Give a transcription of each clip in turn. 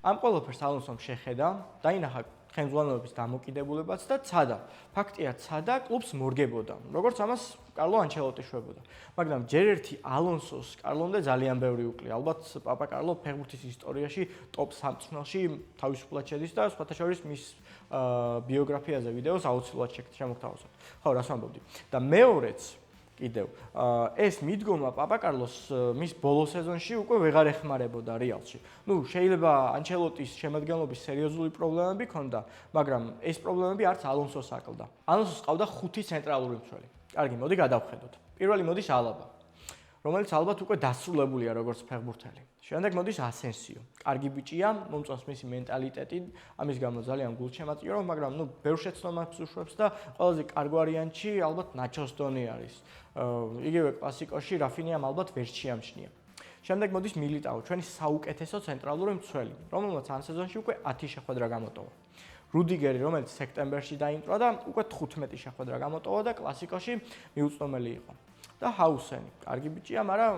ამ ყველაფერს ალონსომ შეხედა, დაინახა ხელმძღვანელობის დამოკიდებულებაც და ცადა. ფაქტია, ცადა კლუბს მორგებოდა, როგორც ამას კარლო ანჩელოტი შვებოდა. მაგრამ ჯერ ერთი ალონსოს კარლომდე ძალიან ბევრი უკლია. ალბათ პაპა კარლო ფეხბურთის ისტორიაში ტოპ 3 მწვრთნელში თავისუფლად შედის და სხვათა შორის მის ბიოგრაფიაზე ვიდეოს აუცილებლად შემოგთავაზებთ. ხო, რას ვამბობდი? და მეორეც კიდევ ეს მიდგომა პაპა კარლოს მის ბოლო სეზონში უკვე ვეღარ ეხმარებოდა რეალში. ნუ შეიძლება ანჩელოტის შემადგენლობის სერიოზული პრობლემები ჰქონდა, მაგრამ ეს პრობლემები არც ალონსოს აკლდა. ალონსოს ყავდა 5 ცენტრალური მცველი. კარგი, მოდი გადავხედოთ. პირველი მოდის ალაბა, რომელიც ალბათ უკვე დასრულებულია როგორც ფეხბურთელი. შემდეგ მოდის ასენსიო. კარგი ბიჭია, მომწონს მისი მენტალიტეტი, ამის გამო ძალიან გულშემატკივრობ, მაგრამ ნუ ბევრ შეცდომას უშვებს და ყველაზე კარგ ვარიანტში ალბათ ნაჩოს დონი არის. იგივე კლასიკოში რაფინიამ ალბათ ვერ შეამჩნია. შემდეგ მოდის მილიტაო, ჩვენი საუკეთესო ცენტრალური მცველი, რომელმაც ამ სეზონში უკვე 10 შეხვედრა გამოტოვა. რუდიგერი, რომელიც სექტემბერში დაინტრა და უკვე 15 შეხვედრა გამოტოვა და კლასიკოში მიუწვდომელი იყო. და ჰაუსენი, კარგი ბიჭია, მაგრამ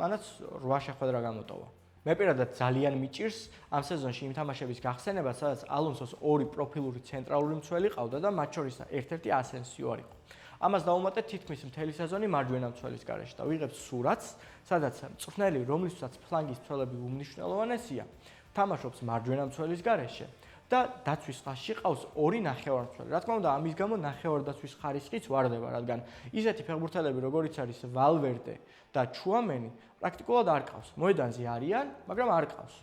მანაც 8 შეხვედრა გამოტოვა. მე პირადად ძალიან მიჭირს ამ სეზონში იმ თამაშების გახსენება, სადაც ალონსოს 2 პროფილური ცენტრალური მცველი ყავდა და მათ შორის ერთ-ერთი ასენსიო არ იყო. ამას დავუმატეთ თითქმის მთელი სეზონი მარჯვენა მცველის გარეშე და ვიღებთ სურათს, სადაც მწვრთნელი, რომლისთვისაც ფლანგის მცველები უმნიშვნელოვანესია, თამაშობს მარჯვენა მცველის გარეშე. და დაცვის ხაზში ყავს 2 ნახევარმცველი. რა თქმა უნდა, ამის გამო ნახევარდაცვის ხარისხიც ვარდება, რადგან ისეთი ფეხბურთელები, როგორიც არის ვალვერდე და ჩუამენი, პრაქტიკულად არ ყავს. მოედანზე არიან, მაგრამ არ ყავს.